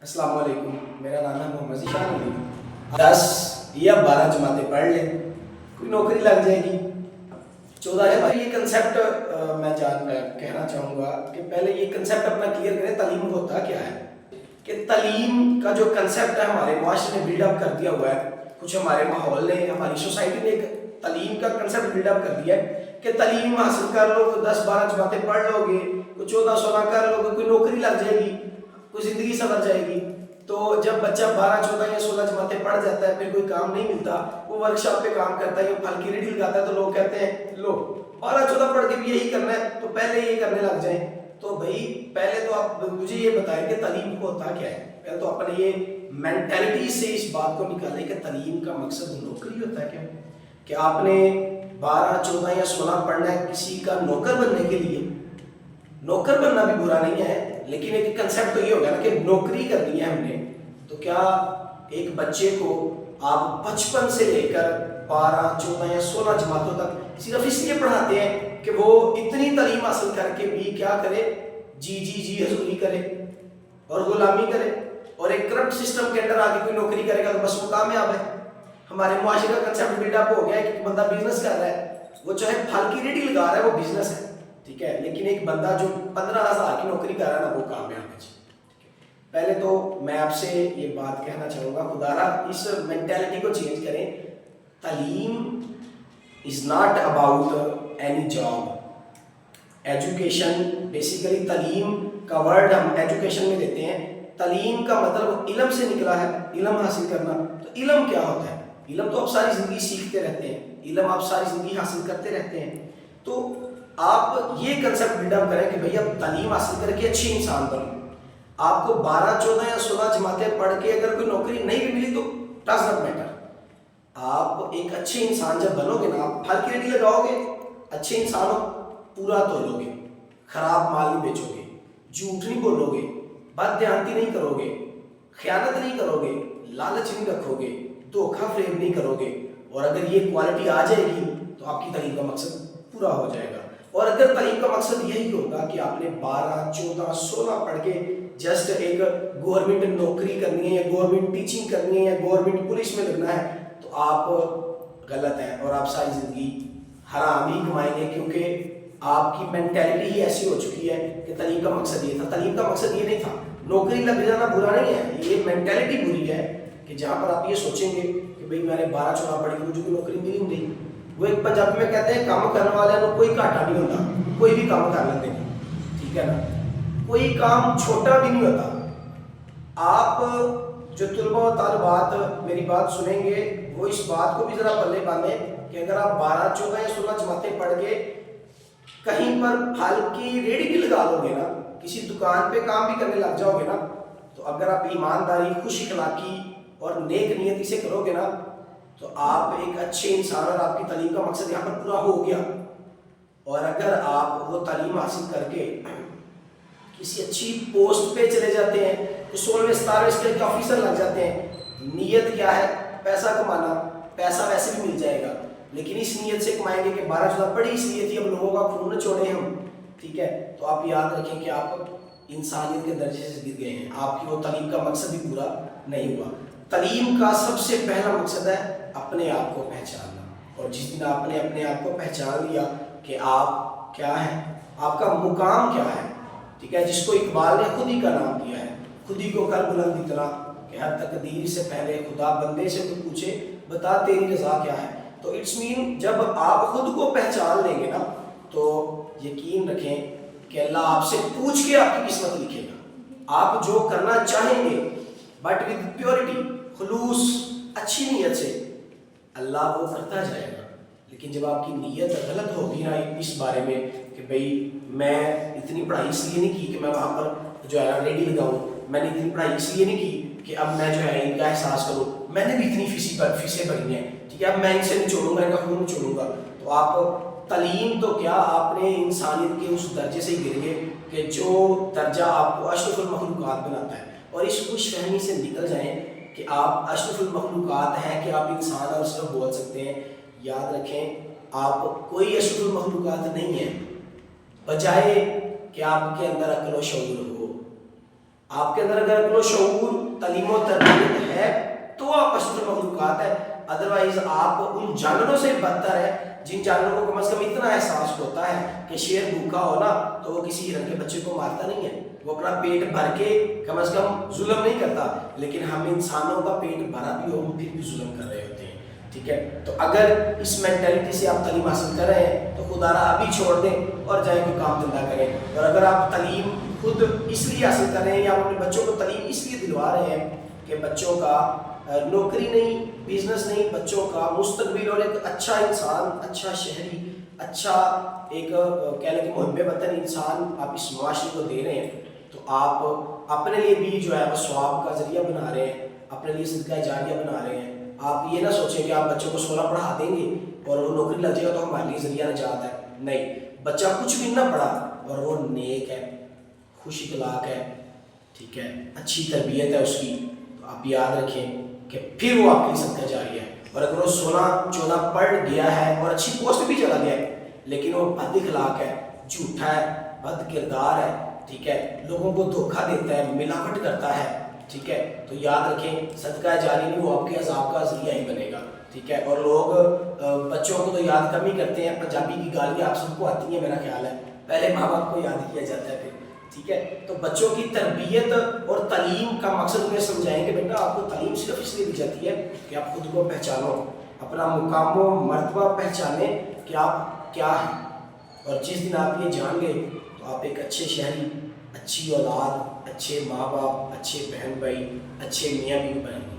अस्सलाम वालेकुम, मेरा नाम है मोहम्मद ज़ीशान अली। 10 या 12 जमातें पढ़ लें, कोई नौकरी लग जाएगी। 14 है भाई, ये कंसेप्ट मैं कहना चाहूँगा कि पहले ये कंसेप्ट अपना क्लियर करें, तालीम होता क्या है। कि तालीम का जो कंसेप्ट है हमारे माशरे ने बिल्डअप कर दिया हुआ है, कुछ हमारे माहौल ने, हमारी सोसाइटी ने एक तालीम का कंसेप्ट बिल्डअप कर दिया है कि तालीम हासिल कर लो तो 10-12 जमातें पढ़ लोगे, कोई 14-16 कर लोगे, कोई नौकरी लग जाएगी, कोई ज़िंदगी संवर जाएगी। तो जब बच्चा 12-14 या 16 जमातें पढ़ जाता है, फिर कोई काम नहीं मिलता, वो वर्कशॉप पे काम करता है, वो फल की रेडी लगाता है, तो लोग कहते हैं लो 12-14 पढ़ के भी यही करना है तो पहले ये करने लग जाए। तो भाई पहले तो आप मुझे ये बताएं कि तालीम होता क्या है। पहले तो अपने ये मेंटालिटी से इस बात को निकालें कि तालीम का मकसद नौकरी होता है क्या, कि आपने 12-14 या 16 पढ़ना है किसी का नौकर बनने के लिए। नौकर बनना भी बुरा नहीं है, लेकिन एक कंसेप्ट तो ये होगा ना कि नौकरी करनी है हमने। तो क्या एक बच्चे को आप बचपन से लेकर 12-14 या 16 जमातों तक सिर्फ इसलिए पढ़ाते हैं कि वो इतनी तालीम हासिल करके भी क्या करे, जी हजूरी करे और गुलामी करे, और एक करप्ट सिस्टम के अंदर आके कोई नौकरी करेगा तो बस वो कामयाब है। हमारे मुआशरे का कंसेप्ट बिल्डअप हो गया है कि बंदा बिजनेस कर रहा है, वो चाहे फल की रेडी लगा रहा है, वो बिजनेस है, ठीक है, लेकिन एक बंदा जो 15,000 की नौकरी कर रहा है ना, वो कामयाब है। पहले तो मैं आपसे ये बात कहना चाहूँगा, खुदारा इस मेंटालिटी को चेंज करें। तालीम is not about any job. Education basically, तालीम का वर्ड हम एजुकेशन में देते हैं। तालीम का मतलब इल्म से निकला है, इल्म हासिल करना। तो इल्म क्या होता है? इल्म तो आप सारी ज़िंदगी सीखते रहते हैं, इल्म आप सारी ज़िंदगी हासिल करते रहते हैं। तो आप ये कंसेप्ट बिल्डअप करें कि भैया तालीम हासिल करके अच्छे इंसान बनो। आपको 12-14 या 16 जमातें पढ़ के अगर कोई नौकरी नहीं भी मिली तो डज नॉट मैटर। आप एक अच्छे इंसान जब बनोगे ना, आप फल की रेडी लगाओगे, अच्छे इंसान हो, पूरा तोलोगे, खराब माल नहीं बेचोगे, झूठ नहीं बोलोगे, बदध्यानती नहीं करोगे, खयानत नहीं करोगे, लालच नहीं रखोगे, धोखा फ्रेब नहीं करोगे। और अगर ये क्वालिटी आ जाएगी तो आपकी तालीम का मकसद पूरा हो जाएगा। और अगर तालीम का मकसद यही होगा कि आपने 12-14-16 पढ़ के जस्ट एक गवर्नमेंट नौकरी करनी है या गवर्नमेंट टीचिंग करनी है या गवर्नमेंट पुलिस में लगना है, तो आप गलत हैं और आप सारी ज़िंदगी हराम ही कमाएंगे, क्योंकि आपकी मेंटालिटी ही ऐसी हो चुकी है कि तालीम का मकसद ये था। तालीम का मकसद ये नहीं था। नौकरी लग जाना बुरा नहीं है, ये मेंटालिटी बुरी है कि जहाँ पर आप ये सोचेंगे कि भाई मैंने 12-14 पढ़ी, मुझे कोई नौकरी मिली नहीं। वो एक पंजाबी में कहते हैं काम करने वाले को कोई घाटा नहीं होता, कोई भी काम कर लेते हैं, ठीक है ना, कोई काम छोटा भी नहीं होता। आप जो तुलबा व तालिबात मेरी बात सुनेंगे वो इस बात को भी ज़रा पल्ले बांधे कि अगर आप 12-14 या 16 जमातें पढ़ के कहीं पर फल की रेडी भी लगा लोगे ना, किसी दुकान पे काम भी करने लग जाओगे ना, तो अगर आप ईमानदारी, खुश अखलाकी और नेक नियति से करोगे ना, तो आप एक अच्छे इंसान और आपकी तालीम का मकसद यहाँ पर पूरा हो गया। और अगर आप वो तालीम हासिल करके किसी अच्छी पोस्ट पे चले जाते हैं, तो 16वें-17वें स्केल के ऑफिसर लग जाते हैं, नीयत क्या है? पैसा कमाना। पैसा वैसे भी मिल जाएगा, लेकिन इस नीयत से कमाएंगे कि 12-14 पढ़ी इसलिए थी, अब लोगों का खून छोड़े हम, ठीक है। तो आप याद रखें कि आप इंसानियत के दर्जे से गिर गए हैं, आपकी वो तालीम का मकसद भी पूरा नहीं हुआ। तालीम का सबसे पहला मकसद है अपने आप को पहचानना, और जिस दिन आपने अपने आप को पहचान लिया कि आप क्या हैं, आपका मुकाम क्या है, ठीक है, जिसको इकबाल ने खुद ही का नाम दिया है, खुद ही को कर बुलंद इतना कि हर तकदीर से पहले खुदा बंदे से खुद पूछे बता तेरी रज़ा क्या है। तो इट्स मीन जब आप खुद को पहचान लेंगे ना, तो यकीन रखें कि अल्लाह आपसे पूछ के आपकी किस्मत लिखेगा। आप जो करना चाहेंगे बट विद प्योरिटी, खुलूस, अच्छी नीयत से, अल्लाह वो करता जाएगा। लेकिन जब आपकी नीयत गलत होगी ना इस बारे में कि भाई मैं इतनी पढ़ाई इसलिए नहीं की कि मैं वहाँ पर जो है रेडी लगाऊँ, मैंने इतनी पढ़ाई इसलिए नहीं की कि अब मैं जो है इनका एहसास करूँ, मैंने भी इतनी फीसें भरी हैं, ठीक है, अब मैं इनसे नहीं छोड़ूंगा, इनका खून नहीं छोड़ूंगा। तो आप तालीम तो क्या, आपने इंसानियत के उस दर्जे से गिर गए कि जो दर्जा आपको अशरफुल मखलूकात बनाता है। और इस खुश फहमी से निकल जाएँ कि आप अशरफुल मखलूकात हैं, कि आप इंसान और सिर्फ बोल सकते हैं। याद रखें आप कोई अशरफुल मखलूकात नहीं है, बजाय कि आपके अंदर अक्ल व शऊर हो, آپ کے اندر اگر کوئی شعور تعلیم و تربیت ہے تو آپ اشرف مخلوقات ہے، ادروائز آپ ان جانوروں سے بدتر ہے جن جانوروں کو کم از کم اتنا احساس ہوتا ہے کہ شیر بھوکا ہو نا تو وہ کسی ہرن کے بچے کو مارتا نہیں ہے، وہ اپنا پیٹ بھر کے کم از کم ظلم نہیں کرتا، لیکن ہم انسانوں کا پیٹ بھرا بھی ہو ہم پھر بھی ظلم کر رہے ہوتے ہیں، ٹھیک ہے؟ تو اگر اس مینٹلٹی سے آپ تعلیم حاصل کر رہے ہیں تو خدا را ابھی چھوڑ دیں اور جائیں کوئی کام دھندا کریں، اور اگر آپ تعلیم خود اس لیے حاصل کر رہے ہیں یا اپنے بچوں کو تعلیم اس لیے دلوا رہے ہیں کہ بچوں کا نوکری نہیں، بزنس نہیں، بچوں کا مستقبل اور ایک اچھا انسان، اچھا شہری، اچھا ایک کہہ لیں کہ محب وطن انسان آپ اس معاشرے کو دے رہے ہیں، تو آپ اپنے لیے بھی جو ہے وہ ثواب کا ذریعہ بنا رہے ہیں، اپنے لیے صدقہ جاریہ بنا رہے ہیں۔ آپ یہ نہ سوچیں کہ آپ بچوں کو 16 پڑھا دیں گے اور وہ نوکری لگ جائے گا تو ہمارے لیے ذریعہ نجات ہے، نہیں، بچہ کچھ بھی نہ پڑھا اور وہ نیک ہے، خوش اخلاق ہے، ٹھیک ہے، اچھی تربیت ہے اس کی، تو آپ یاد رکھیں کہ پھر وہ آپ کی صدقہ جاریہ ہے۔ اور اگر وہ 16-14 پڑھ گیا ہے اور اچھی پوسٹ بھی چلا گیا ہے لیکن وہ بد اخلاق ہے، جھوٹا ہے، بد کردار ہے، ٹھیک ہے، لوگوں کو دھوکہ دیتا ہے، ملاوٹ کرتا ہے، ٹھیک ہے، تو یاد رکھیں صدقہ جاری نہیں، وہ آپ کے عذاب کا ذریعہ ہی بنے گا، ٹھیک ہے۔ اور لوگ بچوں کو تو یاد کم ہی کرتے ہیں، پنجابی کی گالیاں آپ سب کو آتی ہیں میرا خیال ہے، پہلے ماں باپ کو یاد کیا جاتا ہے پھر، ٹھیک ہے۔ تو بچوں کی تربیت اور تعلیم کا مقصد انہیں سمجھائیں کہ بیٹا آپ کو تعلیم صرف اس لیے دی جاتی ہے کہ آپ خود کو پہچانو، اپنا مقام و مرتبہ پہچانیں کہ آپ کیا ہیں، اور جس دن آپ یہ جان گئے تو آپ ایک اچھے شہری، اچھی اولاد، اچھے ماں باپ، اچھے بہن بھائی، اچھے میاں بیوی بنیں گے۔